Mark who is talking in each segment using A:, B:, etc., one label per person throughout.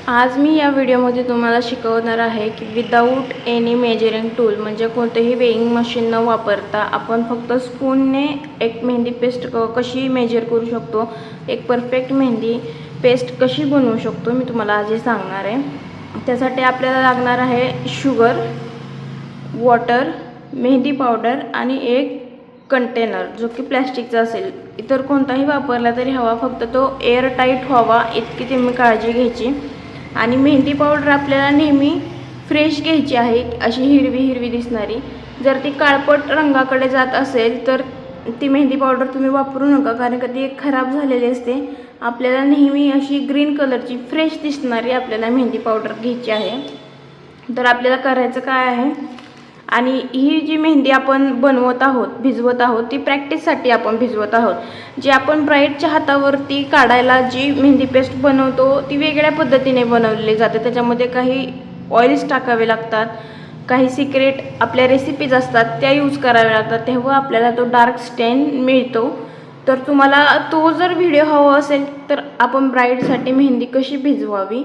A: आज मी या व्हिडिओमध्ये तुम्हाला शिकवणार आहे की विदाऊट एनी मेजरिंग टूल म्हणजे कोणतेही वेइंग मशीन न वापरता आपण फक्त स्पूनने एक मेहंदी पेस्ट कशी मेजर करू शकतो, एक परफेक्ट मेहंदी पेस्ट कशी बनवू शकतो मी तुम्हाला आज हे सांगणार आहे। त्यासाठी आपल्याला लागणार आहे शुगर, वॉटर, मेहंदी पावडर आणि एक कंटेनर जो की प्लॅस्टिकचा असेल। इतर कोणताही वापरला तरी हवा, फक्त तो एअर टाईट व्हावा इतकी तुम्ही काळजी घ्यायची। आणि मेहंदी पावडर आपल्याला नेहमी फ्रेश घ्यायची आहे, अशी हिरवी हिरवी दिसणारी। जर ती काळपट रंगाकडे जात असेल तर ती मेहंदी पावडर तुम्ही वापरू नका, कारण का ती खराब झालेली असते। आपल्याला नेहमी अशी ग्रीन कलरची फ्रेश दिसणारी आपल्याला मेहंदी पावडर घ्यायची आहे। तर आपल्याला करायचं काय आहे, आणि ही जी मेहंदी आपण बनवत आहोत, भिजवत आहोत, ती प्रॅक्टिससाठी आपण भिजवत आहोत। जी आपण ब्राईडच्या हातावरती काढायला जी मेहंदी पेस्ट बनवतो ती वेगळ्या पद्धतीने बनवली जाते। त्याच्यामध्ये काही ऑइल्स टाकावे लागतात, काही सिक्रेट आपल्या रेसिपीज असतात त्या यूज कराव्या लागतात, तेव्हा आपल्याला तो डार्क स्टेन मिळतो। तर तुम्हाला तो जर व्हिडिओ हवा असेल तर आपण ब्राईडसाठी मेहंदी कशी भिजवावी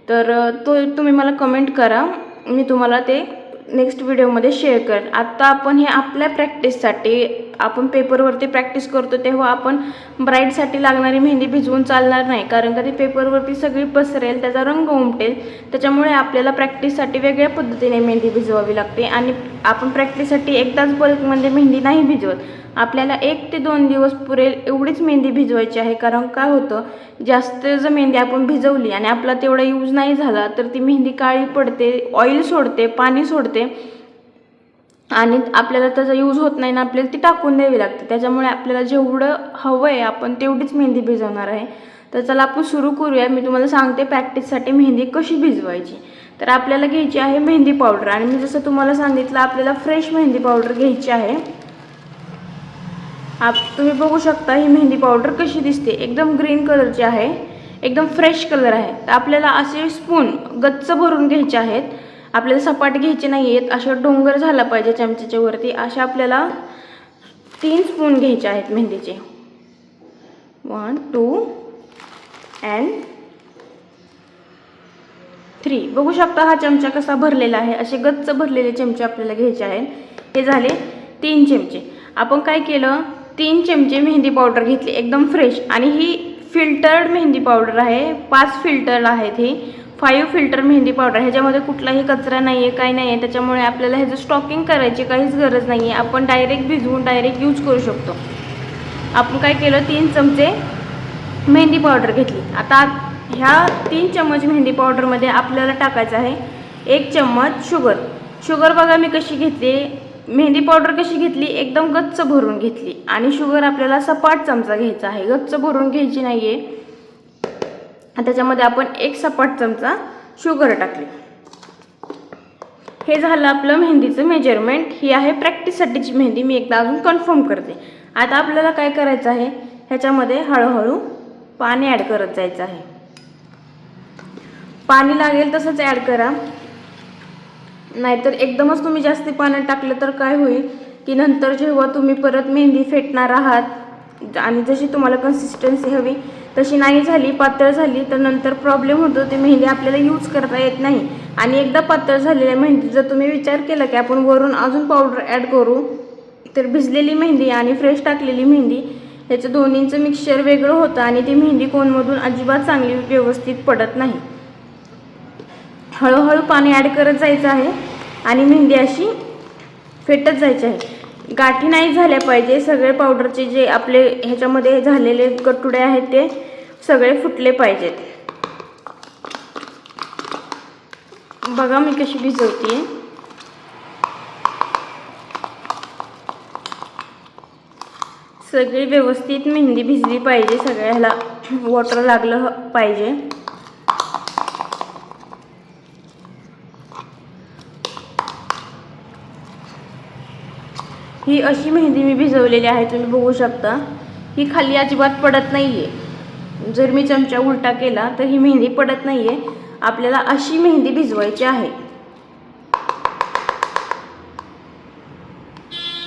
A: तर तो तुम्ही मला कमेंट करा, मी तुम्हाला ते नेक्स्ट व्हिडिओमध्ये शेअर करेन। आता आपण हे आपल्या प्रॅक्टिससाठी आपण पेपरवरती प्रॅक्टिस करतो, तेव्हा आपण ब्राईडसाठी लागणारी मेहंदी भिजवून चालणार नाही, कारण का ती पेपरवरती सगळी पसरेल, त्याचा रंग उमटेल। त्याच्यामुळे आपल्याला प्रॅक्टिससाठी वेगळ्या पद्धतीने मेहंदी भिजवावी लागते। आणि आपण प्रॅक्टिससाठी एकदाच बल्कमध्ये मेहंदी नाही भिजवत, आपल्याला 1 ते 2 दिवस पुरेल एवढीच मेहंदी भिजवायची आहे। कारण काय होतं, जास्त जर मेहंदी आपण भिजवली आणि आपला तेवढा यूज नाही झाला तर ती मेहंदी काळी पडते, ऑइल सोडते, पाणी सोडते आणि आपल्याला त्याचा यूज होत नाही ना, आपल्याला ती टाकून द्यावी लागते। त्याच्यामुळे आपल्याला जेवढं हवं आहे आपण तेवढीच मेहंदी भिजवणार आहे। तर चला आपण सुरू करूया। मी तुम्हाला सांगते प्रॅक्टिससाठी मेहंदी कशी भिजवायची। तर आपल्याला घ्यायची आहे मेहंदी पावडर, आणि मी जसं तुम्हाला सांगितलं आपल्याला फ्रेश मेहंदी पावडर घ्यायची आहे। तुम्ही बघू शकता ही मेहंदी पावडर कशी दिसते, एकदम ग्रीन कलरची आहे, एकदम फ्रेश कलर आहे। तर आपल्याला असे स्पून गच्च भरून घ्यायचे आहेत, आपल्याला सपाट घ्यायचे नाही आहेत, अशा डोंगर झाला पाहिजे चमच्याच्या वरती। अशा आपल्याला 3 स्पून घ्यायचे आहेत मेहंदीचे, 1 2 and 3। बघू शकता हा चमचा कसा भरलेला आहे, असे गच्च भरलेले चमचे आपल्याला घ्यायचे आहेत। हे झाले 3 चमचे। आपण काय केलं, 3 चमचे मेहंदी पावडर घेतली एकदम फ्रेश, आणि ही फिल्टर्ड मेहंदी पावडर आहे, 5 फिल्टर आहेत ही 5 फिल्टर मेहंदी पावडर। ह्याच्यामध्ये कुठलाही कचरा नाही आहे, काही नाही आहे, त्याच्यामुळे आपल्याला ह्याचं स्टॉकिंग करायची काहीच गरज नाही आहे, आपण डायरेक्ट भिजवून डायरेक्ट यूज करू शकतो। आपण काय केलं, 3 चमचे मेहंदी पावडर घेतली। आता ह्या 3 चम्मच मेहंदी पावडरमध्ये आपल्याला टाकायचं आहे 1 चम्मच शुगर। शुगर बघा मी कशी घेतली, मेहंदी पावडर कशी घेतली, एकदम गच्च भरून घेतली, आणि शुगर आपल्याला सपाट चमचा घ्यायचा आहे, गच्च भरून घ्यायची नाही आहे। त्याच्यामध्ये आपण 1 सपाट चमचा शुगर टाकली। हे झालं आपलं मेहंदीचं मेजरमेंट। ही आहे प्रॅक्टिससाठीची मेहंदी, मी एकदा अजून कन्फर्म करते। आता आपल्याला काय करायचं आहे, ह्याच्यामध्ये हळूहळू पाणी ॲड करत जायचं आहे। पाणी लागेल तसंच ॲड करा, नाहीतर एकदमच तुम्ही जास्त पाणी टाकलं तर काय होईल की नंतर जेव्हा तुम्ही परत मेहंदी फेटणार आहात आणि जशी तुम्हाला कन्सिस्टन्सी हवी तशी नाही झाली, पातळ झाली, तर नंतर प्रॉब्लेम होतो, ती मेहंदी आपल्याला यूज करता येत नाही। आणि एकदा पातळ झालेल्या मेहंदी जर तुम्ही विचार केला की आपण वरून अजून पावडर ॲड करू, तर भिजलेली मेहंदी आणि फ्रेश टाकलेली मेहंदी याचं दोन्हींचं मिक्सचर वेगळं होतं, आणि ती मेहंदी कोनमधून अजिबात चांगली व्यवस्थित पडत नाही। हळूहळू पाणी ॲड करत जायचं आहे आणि मेहंदी अशी फेटत जायची आहे। गाठी नाही झाल्या पाहिजे, सगळे पावडरचे जे आपले ह्याच्यामध्ये झालेले गठुडे आहेत ते सगळे फुटले पाहिजेत। बघा मी कशी भिजवते, सगळी व्यवस्थित मेहंदी भिजली पाहिजे, सगळ्याला वॉटर लागलं पाहिजे। ही अशी मेहंदी मी भिजवलेली आहे, तुम्ही बघू शकता, ही खाली अजिबात पडत नाही आहे। जर मी चमचा उलटा केला तर ही मेहंदी पडत नाही आहे। आपल्याला अशी मेहंदी भिजवायची आहे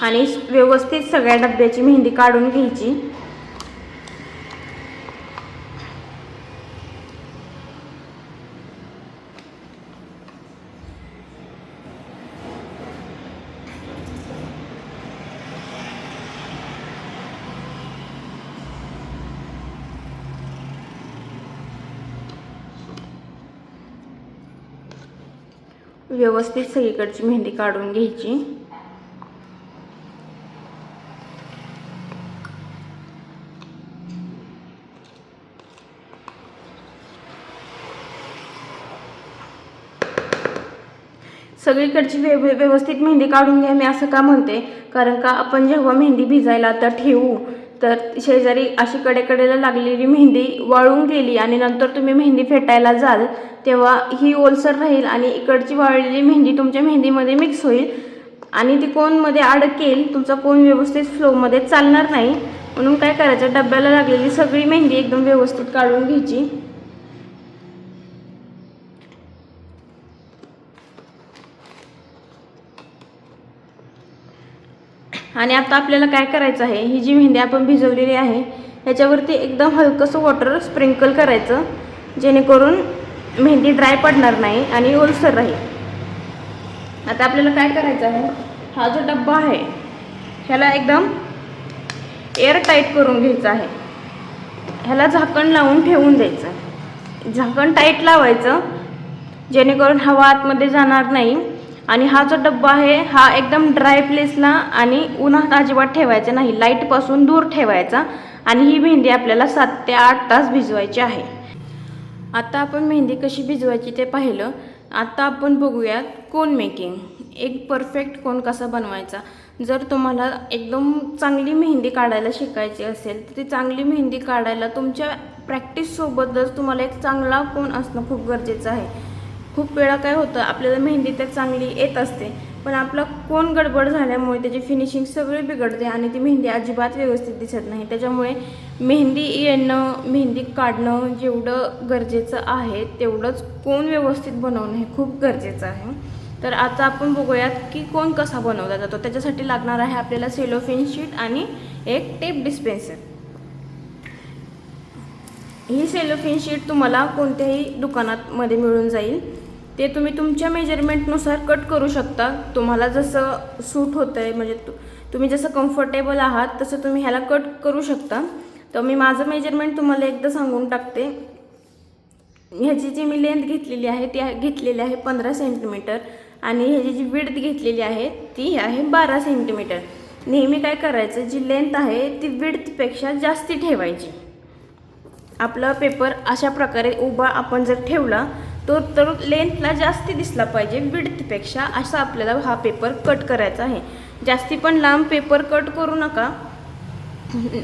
A: आणि व्यवस्थित सगळ्या डब्याची मेहंदी काढून घ्यायची। व्यवस्थित सगळीकडची मेहंदी काढून घ्यायची। सगळीकडची व्यवस्थित मेहंदी काढून घ्या। मी असं का म्हणते, कारण का आपण जेव्हा मेहंदी भिजायला तर ठेवू तर शेजारी अशी कडेकडेला लागलेली मेहंदी वाळून गेली आणि नंतर तुम्ही मेहंदी फेटायला जाल तेव्हा ही ओलसर राहील आणि इकडची वाळलेली मेहंदी तुमच्या मेहंदीमध्ये मिक्स होईल आणि ती कोनमध्ये अडकेल, तुमचा कोन व्यवस्थित फ्लोमध्ये चालणार नाही। म्हणून काय करायचं, डब्याला लागलेली सगळी मेहंदी एकदम व्यवस्थित काढून घ्यायची। आणि आता आपल्याला काय करायचं आहे, ही जी मेहंदी आपण भिजवलेली आहे याच्यावरती एकदम हलकंसं वॉटर स्प्रिंकल करायचं, जेणेकरून मेहंदी ड्राय पडणार नाही आणि ओलसर राहील। आता आपल्याला काय करायचं आहे, हा जो डब्बा आहे ह्याला एकदम एअर टाईट करून घ्यायचा आहे। ह्याला झाकण लावून ठेवून द्यायचं, झाकण टाईट लावायचं जेणेकरून हवा आतमध्ये जाणार नाही। आणि हा जो डब्बा आहे हा एकदम ड्राय प्लेसला आणि उन्हात अजिबात ठेवायचा नाही, लाईटपासून दूर ठेवायचा। आणि ही मेहंदी आपल्याला 7 ते 8 तास भिजवायची आहे। आता आपण मेहंदी कशी भिजवायची ते पाहिलं। आता आपण बघूयात कोन मेकिंग, एक परफेक्ट कोन कसा बनवायचा। जर तुम्हाला एकदम चांगली मेहंदी काढायला शिकायची असेल तर ती चांगली मेहंदी काढायला तुमच्या प्रॅक्टिससोबतच तुम्हाला एक चांगला कोन असणं खूप गरजेचं आहे। खूप वेळा काय होतं, आपल्याला मेहंदी तर चांगली येत असते पण आपला कोन गडबड झाल्यामुळे त्याची फिनिशिंग सगळी बिघडते आणि ती मेहंदी अजिबात व्यवस्थित दिसत नाही। त्याच्यामुळे मेहंदी येणं, मेहंदी काढणं जेवढं गरजेचं आहे तेवढंच कोन व्यवस्थित बनवणं हे खूप गरजेचं आहे। तर आता आपण बघूयात की कोन कसा बनवला जातो। त्याच्यासाठी लागणार आहे आपल्याला सेलोफेन शीट आणि एक टेप डिस्पेन्सर। ही सेलोफेन शीट तुम्हाला कोणत्याही दुकानात मध्ये मिळून जाईल, ते तुम्ही तुमच्या मेजरमेंटनुसार कट करू शकता। तुम्हाला जसं सूट होतंय, म्हणजे तुम्ही जसं कम्फर्टेबल आहात तसं तुम्ही ह्याला कट करू शकता। तर मी माझं मेजरमेंट तुम्हाला एकदा सांगून टाकते। ह्याची जी मी लेंथ घेतलेली आहे ती घेतलेली आहे 15 सेंटीमीटर आणि ह्याची जी विड्थ घेतलेली आहे ती आहे 12 सेंटीमीटर। नेहमी काय करायचं, जी लेंथ आहे ती विड्थपेक्षा जास्ती ठेवायची। आपला पेपर अशा प्रकारे उभा आपण जर ठेवला तर लेंथला जास्ती दिसला पाहिजे विड्थपेक्षा, असा आपल्याला हा पेपर कट करायचा आहे। जास्ती पण लांब पेपर कट करू नका।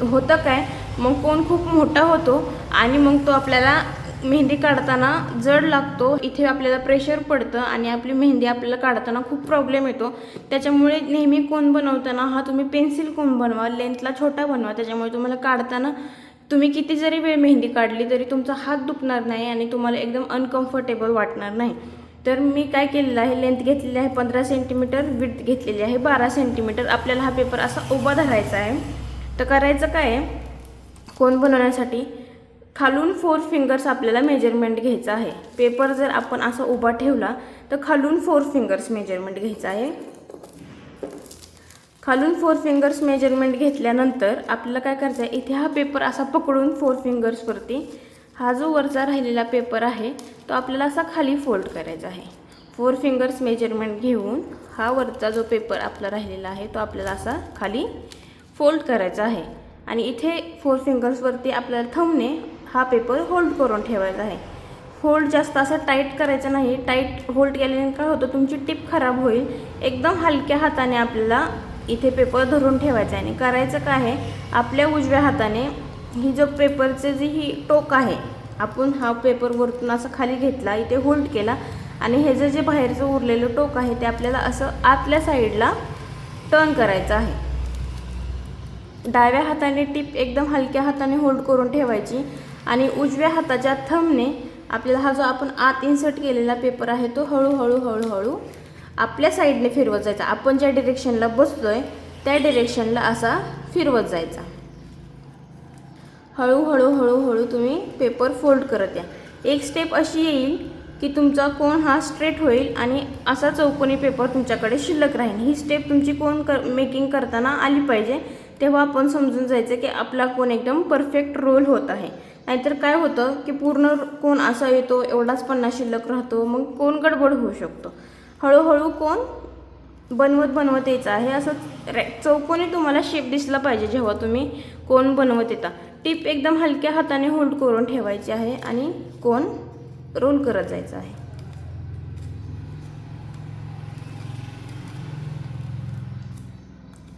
A: होतं काय, मग कोन खूप मोठा होतो आणि मग तो आपल्याला मेहंदी काढताना जड लागतो, इथे आपल्याला प्रेशर पडतं आणि आपली मेहंदी आपल्याला काढताना खूप प्रॉब्लेम येतो। त्याच्यामुळे नेहमी कोन बनवताना हा तुम्ही पेन्सिल कोन बनवा, लेंथला छोटा बनवा। त्याच्यामुळे तुम्हाला काढताना तुम्ही किती जरी वेळ मेहंदी काढली तरी तुमचा हात दुखणार नाही आणि तुम्हाला एकदम अनकम्फर्टेबल वाटणार नाही। तर मी काय केलेलं आहे, लेंथ घेतलेली आहे 15 सेंटीमीटर, विड्थ घेतलेली आहे 12 सेंटीमीटर। आपल्याला हा पेपर असा उभा धरायचा आहे। तर करायचं काय आहे, कोन बनवण्यासाठी खालून 4 फिंगर्स आपल्याला मेजरमेंट घ्यायचं आहे। पेपर जर आपण असा उभा ठेवला तर खालून 4 फिंगर्स मेजरमेंट घ्यायचं आहे। खालून 4 फिंगर्स मेजरमेंट घेतल्यानंतर आपल्याला काय करायचं आहे, इथे हा पेपर असा पकडून 4 फिंगर्सवरती हा जो वरचा राहिलेला पेपर आहे तो आपल्याला असा खाली फोल्ड करायचा आहे। 4 फिंगर्स मेजरमेंट घेऊन हा वरचा जो पेपर आपला राहिलेला आहे तो आपल्याला असा खाली फोल्ड करायचा आहे आणि इथे 4 फिंगर्सवरती आपल्याला थंबने हा पेपर होल्ड करून ठेवायचा आहे। होल्ड जास्त असं टाईट करायचं नाही, टाईट होल्ड केल्याने काय होतं, तुमची टिप खराब होईल। एकदम हलक्या हाताने आपल्याला इथे पेपर धरून ठेवायचा आहे। आणि करायचं काय आहे, आपल्या उजव्या हाताने ही जो पेपरचे जी ही टोक आहे, आपण हा पेपर वरतून असं खाली घेतला, इथे होल्ड केला आणि हे जे बाहेरचं उरलेलं टोक आहे ते आपल्याला असं आतल्या साईडला टर्न करायचं आहे। डाव्या हाताने टिप एकदम हलक्या हाताने होल्ड करून ठेवायची आणि उजव्या हाताच्या थंबने आपल्याला हा जो आपण आत इन्सर्ट केलेला पेपर आहे तो हळूहळू हळूहळू आपल्या साईडने फिरवत जायचा। आपण ज्या डिरेक्शनला बसतोय त्या डिरेक्शनला असा फिरवत जायचा। हळूहळू हळूहळू तुम्ही पेपर फोल्ड करत या। एक स्टेप अशी येईल की तुमचा कोन हा स्ट्रेट होईल आणि असा चौकोनी पेपर तुमच्याकडे शिल्लक राहील। ही स्टेप तुमची कोन मेकिंग करताना आली पाहिजे, तेव्हा आपण समजून जायचं की आपला कोन एकदम परफेक्ट रोल होत आहे। नाहीतर काय होतं की पूर्ण कोन असा येतो, एवढाच पन्ना शिल्लक राहतो, मग कोन गडबड होऊ शकतो। हळूहळू कोन बनवत यायचा आहे। असं चौकोनी तुम्हाला शेप दिसला पाहिजे जेव्हा तुम्ही कोन बनवत येता। टिप एकदम हलक्या हाताने होल्ड करून ठेवायची आहे आणि कोन रोल करत जायचं आहे।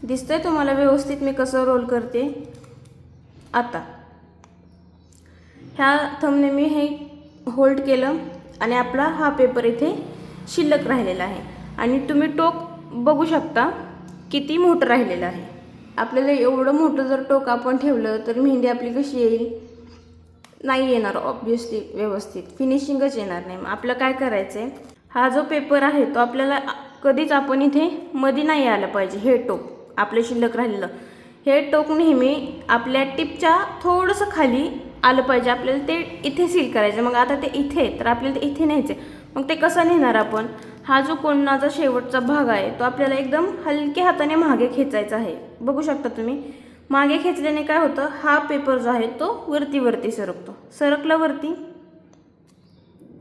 A: दिसतंय तुम्हाला व्यवस्थित मी कसं रोल करते। आता ह्या थंबने मी हे होल्ड केलं आणि आपला हा पेपर इथे शिल्लक राहिलेला आहे आणि तुम्ही टोक बघू शकता किती मोठं राहिलेलं आहे। आपल्याला एवढं मोठं जर टोक आपण ठेवलं तर मेहंदी आपली कशी येईल, नाही येणार ऑब्वियसली, व्यवस्थित फिनिशिंगच येणार नाही। आपलं काय करायचं आहे, हा जो पेपर आहे तो आपल्याला कधीच आपण इथे मध्ये नाही आलं पाहिजे। हे टोक आपलं शिल्लक राहिलेलं हे टोक नेहमी आपल्या टिपच्या थोडंसं खाली आलं पाहिजे। आपल्याला ते इथे सील करायचं। मग आता ते इथे तर आपल्याला ते इथे न्यायचं, मग ते कसं नेणार आपण, हा जो कोणाचा शेवटचा भाग आहे तो आपल्याला एकदम हलक्या हाताने मागे खेचायचा आहे। बघू शकता तुम्ही, मागे खेचल्याने काय होतं, हा पेपर जो आहे तो वरती सरकतो। सरकला वरती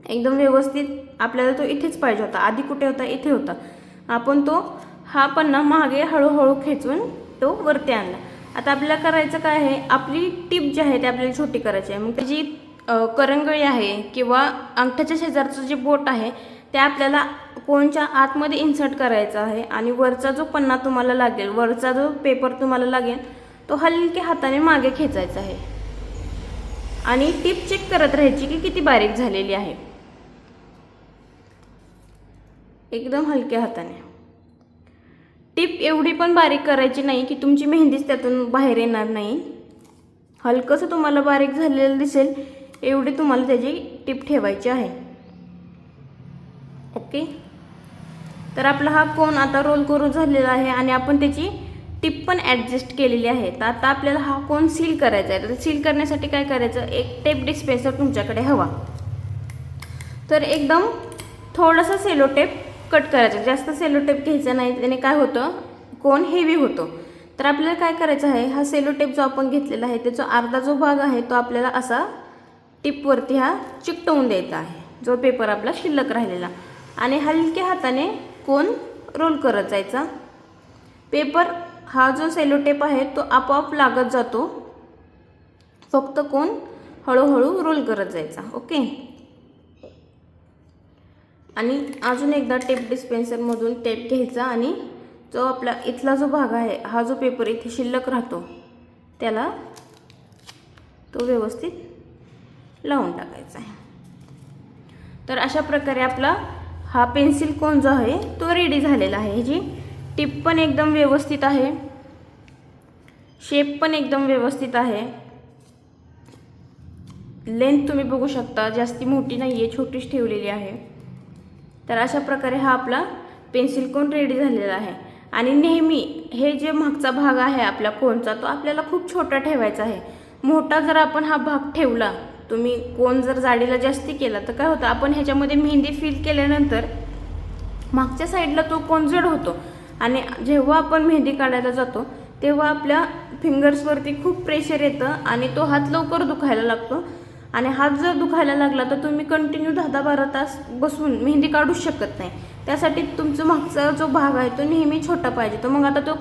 A: एकदम व्यवस्थित, आपल्याला तो इथेच पाहिजे होता, आधी कुठे होता, इथे होता। आपण तो हा पन्ना मागे हळूहळू खेचून तो वरती आणला। आता आपल्याला करायचं काय आहे, आपली टिप जी आहे ती आपल्याला छोटी करायची आहे। मग जी करंगळी आहे किंवा अंगठ्याच्या शेजारचं जे बोट आहे ते आपल्याला कोनच्या आतमध्ये इन्सर्ट करायचं आहे आणि वरचा जो पन्ना तुम्हाला लागेल, वरचा जो पेपर तुम्हाला लागेल तो हलक्या हाताने मागे खेचायचा आहे आणि टिप चेक करत राहायची की किती बारीक झालेली आहे, एकदम हलक्या हाताने। टिप एवढी पण बारीक करायची नाही की तुमची मेहंदीच त्यातून बाहेर येणार नाही। हलकंसं तुम्हाला बारीक झालेलं दिसेल एवढी तुम्हाला त्याची टिप ठेवायची आहे। ओके, तर आपला हा कोन आता रोल करून झालेला आहे आणि आपण त्याची टिप पण ॲडजस्ट केलेली आहे। तर आता आपल्याला हा कोन सील करायचा आहे। तर सील करण्यासाठी काय करायचं, एक टेप डिस्पेन्सर तुमच्याकडे हवा, तर एकदम थोडासा सेलो टेप कट करायचा, जास्त सेलो टेप घ्यायचा नाही, त्याने काय होतं, कोन हेवी होतो। तर आपल्याला काय करायचं आहे, हा सेलो टेप जो आपण घेतलेला आहे त्याचा अर्धा जो भाग आहे तो आपल्याला असा टिपवरती हा चिकटवून द्यायचा आहे, जो पेपर आपला शिल्लक राहिलेला, आणि हलक्या हाताने कोन रोल करत जायचा। पेपर हा जो सेलो टेप आहे तो आपोआप लागत जातो, फक्त कोन हळूहळू रोल करत जायचा। ओके, आणि अजून एकदा टेप डिस्पेन्सरमधून टेप घ्यायचा आणि जो आपला इथला जो भाग आहे, हा जो पेपर इथे शिल्लक राहतो त्याला तो व्यवस्थित लावून टाकायचा आहे। तर अशा प्रकारे आपला हा पेन्सिल कोन जो आहे तो रेडी झालेला आहे। ह्याची टिप पण एकदम व्यवस्थित आहे, शेप पण एकदम व्यवस्थित आहे, लेंथ तुम्ही बघू शकता जास्ती मोठी नाही आहे, छोटीच ठेवलेली आहे। तर अशा प्रकारे हा आपला पेन्सिल कोन रेडी झालेला आहे। आणि नेहमी हे जे मागचा भाग आहे आपल्या कोनचा तो आपल्याला खूप छोटा ठेवायचा आहे। मोठा जर आपण हा भाग ठेवला, तुम्ही कोन जर जाडीला जास्ती केला तर काय होतं, आपण ह्याच्यामध्ये मेहंदी फिल केल्यानंतर मागच्या साईडला तो कोन जड होतो आणि जेव्हा आपण मेहंदी काढायला जातो तेव्हा आपल्या फिंगर्सवरती खूप प्रेशर येतं आणि तो हात लवकर दुखायला लागतो। आणि हात जर दुखायला लागला तर तुम्ही कंटिन्यू 10-12 तास बसून मेहंदी काढू शकत नाही। त्यासाठी तुमचा मागचा जो भाग आहे तो नेहमी छोटा पाहिजे। तर मग आता तो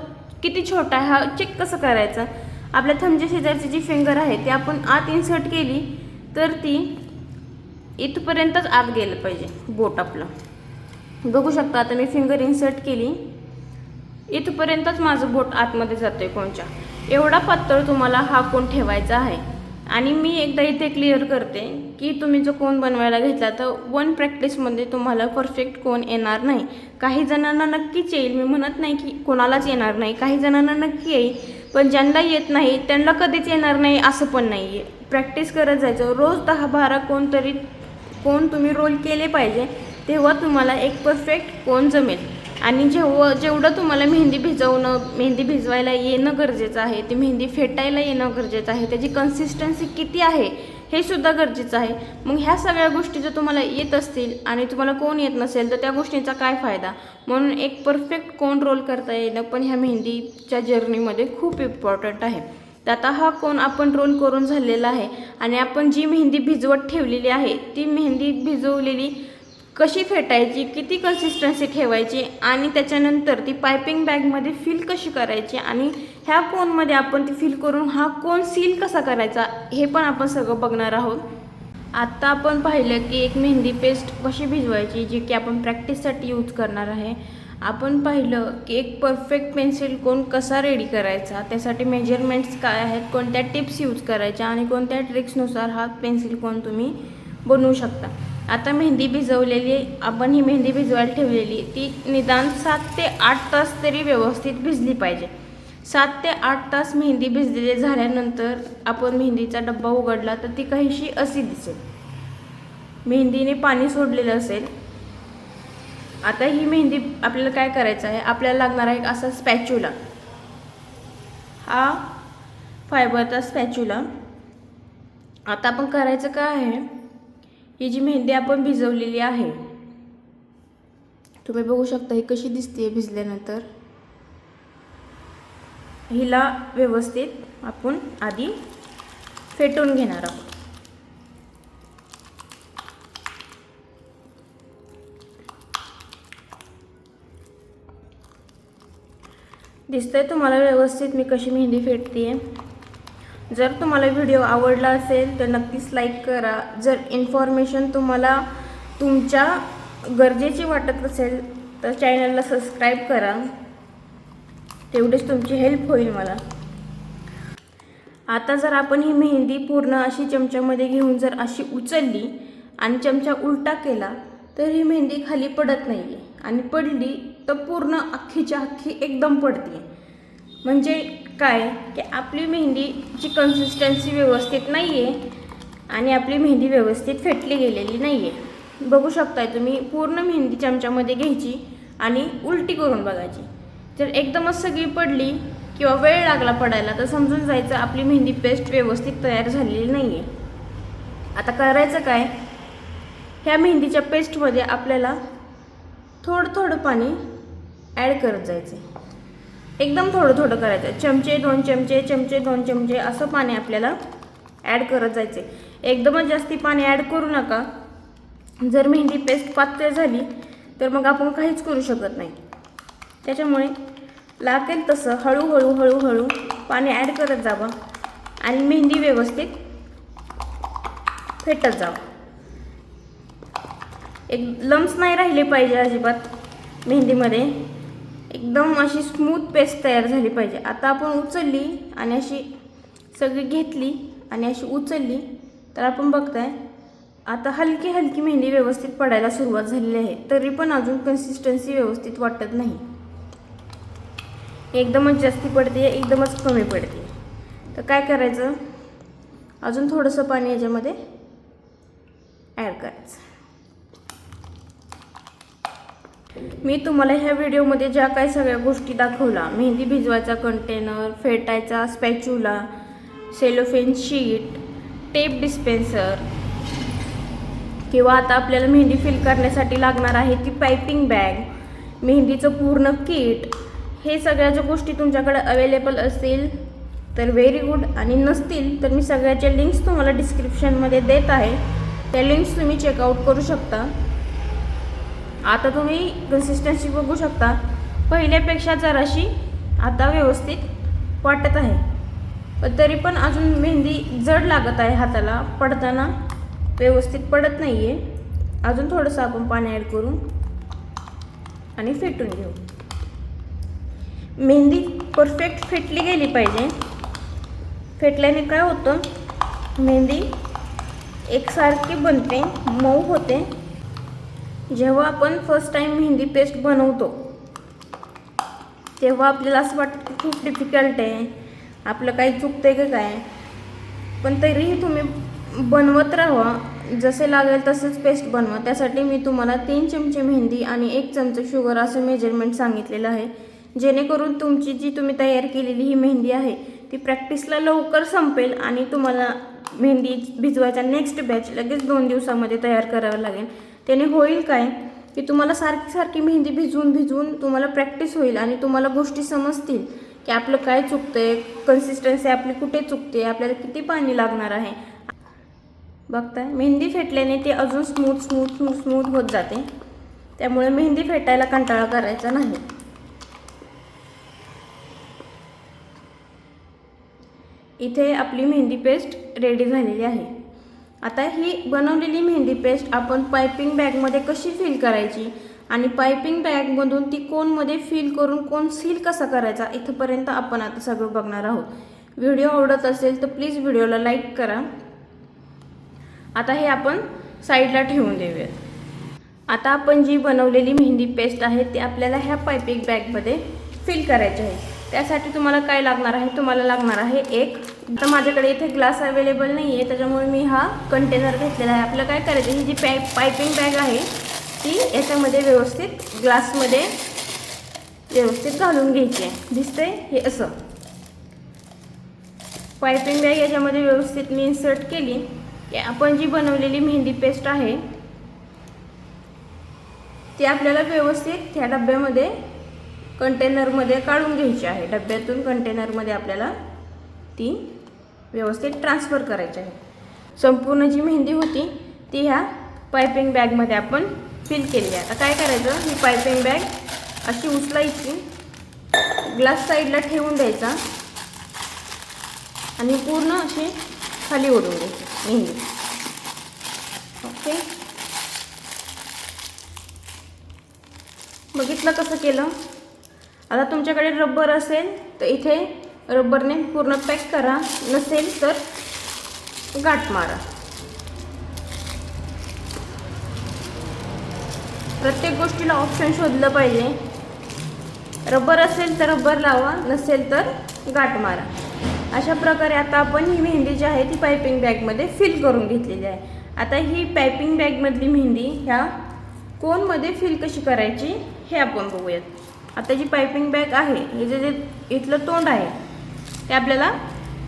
A: किती छोटा आहे हा चेक कसं करायचं, आपल्या थंबच्या शेजारची जी फिंगर आहे ती आपण आत इन्सर्ट केली तर ती इथपर्यंतच आत गेलं पाहिजे बोट आपलं। बघू शकता आता मी फिंगर इन्सर्ट केली, इथपर्यंतच माझं बोट आतमध्ये जातोय कोनच्या, एवढा पातळ तुम्हाला हा कोन ठेवायचा आहे। आणि मी एकदा इथे क्लिअर करते की तुम्ही जो कोन बनवायला घेतला तर वन प्रॅक्टिसमध्ये तुम्हाला परफेक्ट कोन येणार नाही। काही जणांना नक्कीच येईल, मी म्हणत नाही की कोणालाच येणार नाही, काही जणांना नक्की येईल, पण ज्यांना येत नाही त्यांना कधीच येणार नाही असं पण नाही आहे। प्रॅक्टिस करत जायचं, रोज 10-12 कोन तरी कोन तुम्ही रोल केले पाहिजे, तेव्हा तुम्हाला एक परफेक्ट कोन जमेल। आणि जेवढं तुम्हाला मेहंदी भिजवायला येणं गरजेचं आहे, ती मेहंदी फेटायला येणं गरजेचं आहे, त्याची कन्सिस्टन्सी किती आहे हे सुद्धा गरजेचं आहे। मग ह्या सगळ्या गोष्टी जर तुम्हाला येत असतील आणि तुम्हाला कोन येत नसेल तर त्या गोष्टींचा काय फायदा। म्हणून एक परफेक्ट कोन रोल करता येणं पण ह्या मेहंदीच्या जर्नीमध्ये खूप इम्पॉर्टंट आहे। तर आता हा कोन आपण रोल करून झालेला आहे आणि आपण जी मेहंदी भिजवत ठेवलेली आहे ती मेहंदी भिजवलेली कशी फेटायची, किती कन्सिस्टन्सी ठेवायची आणि त्याच्यानंतर ती पायपिंग बॅगमध्ये फिल कशी करायची आणि ह्या कोनमध्ये आपण ती फिल करून हा कोन सील कसा करायचा हे पण आपण सगळं बघणार आहोत. आत्ता आपण पाहिलं की एक मेहंदी पेस्ट कशी भिजवायची जी की आपण प्रॅक्टिससाठी यूज करणार आहे. आपण पाहिलं की एक परफेक्ट पेन्सिल कोन कसा रेडी करायचा, त्यासाठी मेजरमेंट्स काय आहेत, कोणत्या टिप्स यूज करायच्या आणि कोणत्या ट्रिक्सनुसार हा पेन्सिल कोन तुम्ही बनवू शकता. आता मेहंदी भिजवलेली, आपण ही मेहंदी भिजवायला ठेवलेली ती निदान 7 ते 8 तास तरी व्यवस्थित भिजली पाहिजे. 7 ते 8 तास मेहंदी भिजलेली झाल्यानंतर आपण मेहंदीचा डब्बा उघडला तर ती काहीशी अशी दिसेल, मेहंदीने पाणी सोडलेलं असेल. आता ही मेहंदी आपल्याला काय करायचं आहे, आपल्याला लागणार आहे असा स्पॅच्युला, हा फायबरचा स्पॅच्युला. आता आपण करायचं काय आहे, ही जी मेहंदी आपण भिजवलेली आहे तुम्ही बघू शकता ही कशी दिसते भिजल्यानंतर. हिला व्यवस्थित आपण आधी फेटून घेणार आहोत. दिसतंय तुम्हाला व्यवस्थित मी कशी मेहंदी फेटते. जर तुम्हाला व्हिडिओ आवडला असेल तर नक्कीच लाईक करा. जर इन्फॉर्मेशन तुम्हाला तुमच्या गरजेची वाटत असेल तर चॅनलला सबस्क्राईब करा, तेवढीच तुमची हेल्प होईल मला. आता जर आपण ही मेहंदी पूर्ण अशी चमच्यामध्ये घेऊन जर अशी उचलली आणि चमचा उलटा केला तर ही मेहंदी खाली पडत नाही आहे, आणि पडली तर पूर्ण अख्खीच्या अख्खी एकदम पडते. म्हणजे काय की आपली मेहंदीची कन्सिस्टन्सी व्यवस्थित नाही आहे आणि आपली मेहंदी व्यवस्थित फेटली गेलेली नाही आहे. बघू शकताय तुम्ही, पूर्ण मेहंदी चमच्यामध्ये घ्यायची आणि उलटी करून बघायची. जर एकदमच सगळी पडली किंवा वेळ लागला पडायला तर समजून जायचं आपली मेहंदी पेस्ट व्यवस्थित तयार झालेली नाही आहे. आता करायचं काय, ह्या मेहंदीच्या पेस्टमध्ये आपल्याला थोडं थोडं पाणी ॲड करत जायचं. एकदम थोडं थोडं करायचं, चमचे 2 चमचे, चमचे 2 चमचे असं पाणी आपल्याला ॲड करत जायचे. एकदमच जास्ती पाणी ॲड करू नका. जर मेहंदी पेस्ट पातळ झाली तर मग आपण काहीच करू शकत नाही. त्याच्यामुळे लागेल तसं हळूहळू हळूहळू पाणी ॲड करत जावं आणि मेहंदी व्यवस्थित फेटत जावं. एक लम्स नाही राहिले पाहिजे अजिबात मेहंदीमध्ये, एकदम अशी स्मूथ पेस्ट तयार झाली पाहिजे. आता आपण उचलली आणि अशी सगळी घेतली आणि अशी उचलली तर आपण बघताय आता हलकी हलकी मेहंदी व्यवस्थित पडायला सुरुवात झालेली आहे. तरी पण अजून कन्सिस्टन्सी व्यवस्थित वाटत नाही, एकदमच जास्ती पडते, एकदमच कमी पडते. तर काय करायचं, अजून थोडंसं पाणी याच्यामध्ये ॲड करायचं. मी तुम्हाला ह्या व्हिडिओमध्ये ज्या काही सगळ्या गोष्टी दाखवल्या, मेहंदी भिजवायचा कंटेनर, फेटायचा spatula, cellophane sheet, tape dispenser, किंवा आता आपल्याला मेहंदी फिल करण्यासाठी लागणार आहे ती पायपिंग बॅग, मेहंदीचं पूर्ण किट, हे सगळ्या ज्या गोष्टी तुमच्याकडे अवेलेबल असतील तर व्हेरी गुड, आणि नसतील तर मी सगळ्याच्या लिंक्स तुम्हाला डिस्क्रिप्शनमध्ये देत आहे. त्या लिंक्स तुम्ही चेकआउट करू शकता. आता तुम्ही कन्सिस्टन्सी बघू शकता, पहिल्यापेक्षा जराशी आता व्यवस्थित वाटत आहे, पण तरी पण अजून मेहंदी जड लागत आहे हाताला, पडताना व्यवस्थित पडत नाही आहे. अजून थोडंसं आपण पाणी ॲड करू आणि फेटून घेऊ. मेहंदी परफेक्ट फेटली गेली पाहिजे. फेटल्याने काय होतं, मेहंदी एकसारखी बनते, मऊ होते. जेव्हा आपण फर्स्ट टाइम मेहंदी पेस्ट बनवतो तेव्हा आपल्याला असं वाटतं की खूप डिफिकल्ट आहे, आपलं काही चुकतंय का काय, पण तरीही तुम्ही बनवत राहा, जसे लागेल तसंच पेस्ट बनवा. त्यासाठी मी तुम्हाला 3 चमचे मेहंदी आणि 1 चमचा शुगर असं मेजरमेंट सांगितलेलं आहे, जेणेकरून तुमची जी तुम्ही तयार केलेली ही मेहंदी आहे ती प्रॅक्टिसला लवकर संपेल आणि तुम्हाला मेहंदी भिजवायचा नेक्स्ट बॅच लगेच 2 दिवसामध्ये तयार करावं लागेल. त्याने होईल काय की तुम्हाला सारखी सारखी मेहंदी भिजवून तुम्हाला प्रॅक्टिस होईल आणि तुम्हाला गोष्टी समजतील की आपलं काय चुकतंय, कन्सिस्टन्सी आपली कुठे चुकते, आपल्याला किती पाणी लागणार आहे. बघताय मेहंदी फेटल्याने ते अजून स्मूथ स्मूथ स्मूथ स्मूथ होत जाते, त्यामुळे मेहंदी फेटायला कंटाळा करायचा नाही. इथे आपली मेहंदी पेस्ट रेडी झालेली आहे. आता ही बनवलेली मेहंदी पेस्ट आपण पायपिंग बॅगमध्ये कशी फिल करायची आणि पायपिंग बॅगमधून ती कोनमध्ये फिल करून कोन सील कसा करायचा इथपर्यंत आपण आता सगळं बघणार आहोत. व्हिडिओ आवडत असेल तर प्लीज व्हिडिओला लाईक करा. आता हे आपण साईडला ठेवून देऊया. आता आपण जी बनवलेली मेहंदी पेस्ट आहे ती आपल्याला ह्या पायपिंग बॅगमध्ये फिल करायची आहे. त्यासाठी तुम्हाला काय लागणार आहे, तुम्हाला लागणार आहे तर माझ्याकडे इथे ग्लास अवेलेबल नाही आहे, त्याच्यामुळे मी हा कंटेनर घेतलेला आहे. आपल्याला काय करायचं, ही जी पायपिंग बॅग आहे ती याच्यामध्ये व्यवस्थित ग्लासमध्ये व्यवस्थित घालून घ्यायची आहे. दिसतंय हे असं. पायपिंग बॅग याच्यामध्ये व्यवस्थित मी इन्सर्ट केली की आपण जी बनवलेली मेहंदी पेस्ट आहे ती आपल्याला व्यवस्थित ह्या डब्यामध्ये कंटेनरमध्ये काढून घ्यायची आहे. डब्यातून कंटेनरमध्ये आपल्याला ती व्यवस्थित ट्रान्सफर करायची आहे. संपूर्ण जी मेहंदी होती ती ह्या पायपिंग बॅगमध्ये आपण फिल केली आहे. आता काय करायचं, ही पायपिंग बॅग अशी उचलायची, ग्लास साईडला ठेवून द्यायचा आणि पूर्ण अशी खाली ओढून द्यायची मेहंदी. ओके, बघितलं कसं केलं. आता तुमच्याकडे रबर असेल तर इथे रबरने पूर्ण पॅक करा, नसेल तर गाठ मारा. प्रत्येक गोष्टीला ऑप्शन शोधलं पाहिजे. रबर असेल तर रबर लावा, नसेल तर गाठ मारा. अशा प्रकारे आता आपण ही मेहंदी जी आहे ती पायपिंग बॅगमध्ये फिल करून घेतलेली आहे. आता ही पायपिंग बॅगमधली मेहंदी ह्या कोनमध्ये फिल कशी करायची हे आपण बघूयात. आता जी पायपिंग बॅग आहे, हे जे इथलं तोंड आहे ते आपल्याला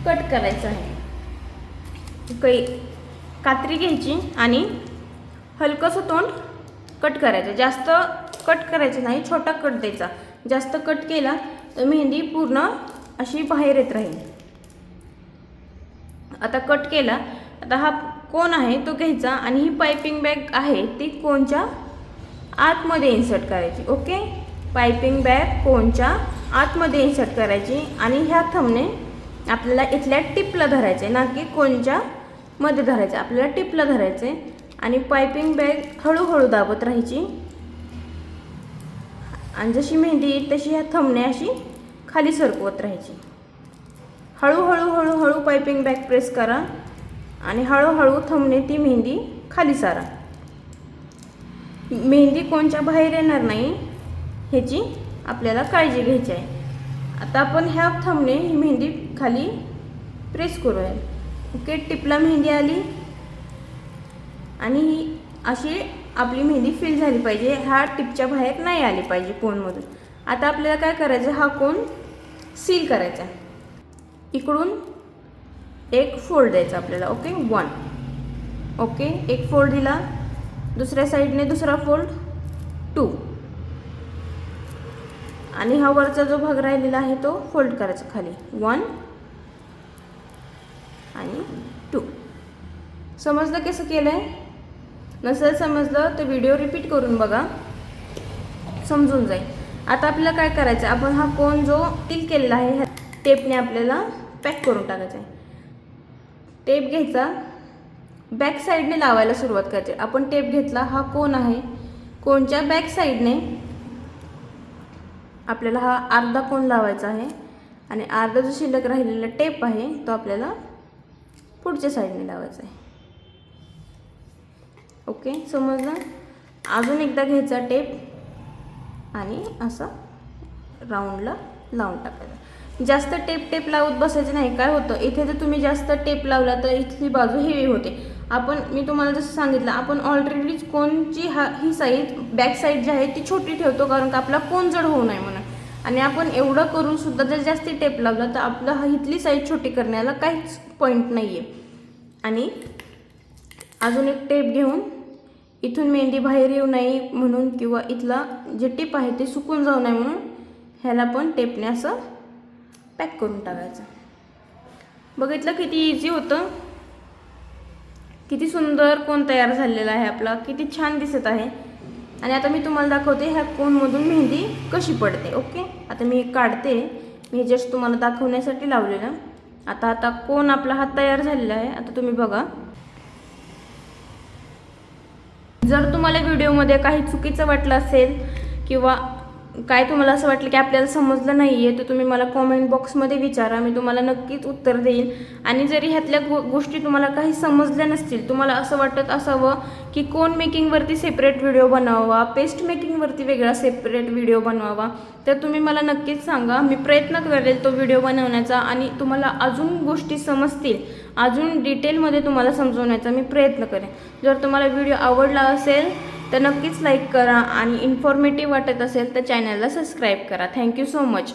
A: कट करायचं आहे. कात्री घ्यायची आणि हलकंसं तोंड कट करायचं. जास्त कट करायचं नाही, छोटा कट द्यायचा. जास्त कट केला तर मेहंदी पूर्ण अशी बाहेर येत राहील. आता कट केला. आता हा कोन आहे तो घ्यायचा आणि ही पायपिंग बॅग आहे ती कोनच्या आतमध्ये इन्सर्ट करायची. ओके, पायपिंग बॅग कोनच्या आतमध्ये इन्सर्ट करायची आणि ह्या थंबने आपल्याला इथल्या टिपला धरायचे, ना की कोनच्या मध्ये धरायचे. आपल्याला टिपला धरायचे आणि पायपिंग बॅग हळूहळू दाबत राहायची आणि जशी मेहंदी येईल तशी ह्या थंबने अशी खाली सरकवत राहायची. हळूहळू हळूहळू पायपिंग बॅग प्रेस करा आणि हळूहळू थंबने ती मेहंदी खाली सारा. मेहंदी कोणच्या बाहेर येणार नाही ह्याची आपल्याला काळजी घ्यायची आहे. आता आपण ह्या थंबने ही मेहंदी खाली प्रेस करूया. ओके, टिपला मेहंदी आली आणि ही अशी आपली मेहंदी फिल झाली पाहिजे. ह्या टिपच्या बाहेर नाही आली पाहिजे कोनमधून. आता आपल्याला काय करायचं, हा कोन सील करायचा. इकडून एक फोल्ड द्यायचा आपल्याला. ओके, 1. ओके, एक फोल्ड दिला. दुसऱ्या साईडने दुसरा फोल्ड 2 आणि हा वरचा जो भाग राहिलेला आहे तो फोल्ड करायचा खाली 1 आणि 2. समजलं कसं केलं आहे? नसेल समजलं तर व्हिडिओ रिपीट करून बघा, समजून जाईल. आता आपल्याला काय करायचं, आपण हा कोन जो सील केलेला आहे ह्या टेपने आपल्याला पॅक करून टाकायचा आहे. टेप घ्यायचा, बॅक साईडने लावायला सुरुवात करायची. आपण टेप घेतला, हा कोन आहे, कोनच्या बॅक साईडने आपल्याला हा अर्धा कोन लावायचा आहे आणि अर्धा जो शिल्लक राहिलेला टेप आहे तो आपल्याला पुढच्या साईडने लावायचा आहे. ओके, समजलं? अजून एकदा घ्यायचा टेप आणि असा राऊंडला लावून टाकायचा. जास्त टेप लावत बसायचं नाही. काय होतं, इथे जर तुम्ही जास्त टेप लावला तर इथली बाजू हेवी होते. मी तुम्हाला जसं सांगितलं, आपण ऑलरेडीच कोनची ही साईड बॅक साईड जी आहे ती छोटी ठेवतो, कारण का आपला कोन जड होऊ नये म्हणून. आणि आपण एवढं करून सुद्धा जर जास्ती टेप लावला तर आपलं इथली साईड छोटी करण्याला काहीच पॉईंट नाही आहे. आणि अजून एक टेप घेऊन इथून मेहंदी बाहेर येऊ नये म्हणून, किंवा इथला जे टिप आहे ते सुकून जाऊ नये म्हणून ह्याला पण टेपने असं पॅक करून टाकायचं. बघितलं किती इझी होतं. किती सुंदर कोन तयार झालेला आहे आपला, किती छान दिसत आहे। आणि आता मी तुम्हाला दाखवते ह्या कोनमधून मेहंदी कशी पडते। ओके, आता मी काढते, मी जस्ट तुम्हाला दाखवण्यासाठी लावलेलं। आता कोन आपला हात तयार झालेला आहे। आता तुम्ही बघा, जर तुम्हाला व्हिडिओमध्ये काही चुकीचं वाटलं असेल किंवा काय तुम्हाला असं वाटलं की आपल्याला समजलं नाही आहे, तर तुम्ही मला कॉमेंट बॉक्समध्ये विचारा, मी तुम्हाला नक्कीच उत्तर देईन। आणि जरी ह्यातल्या गोष्टी तुम्हाला काही समजल्या नसतील, तुम्हाला असं वाटत असावं की कोन मेकिंगवरती सेपरेट व्हिडिओ बनवावा, पेस्ट मेकिंगवरती वेगळा सेपरेट व्हिडिओ बनवावा, तर तुम्ही मला नक्कीच सांगा। मी प्रयत्न करेल तो व्हिडिओ बनवण्याचा आणि तुम्हाला अजून गोष्टी समजतील, अजून डिटेलमध्ये तुम्हाला समजवण्याचा मी प्रयत्न करेन। जर तुम्हाला व्हिडिओ आवडला असेल तर नक्कीच लाईक करा आणि इन्फॉर्मेटिव्ह वाटत असेल तर चॅनलला सबस्क्राईब करा। Thank you so much.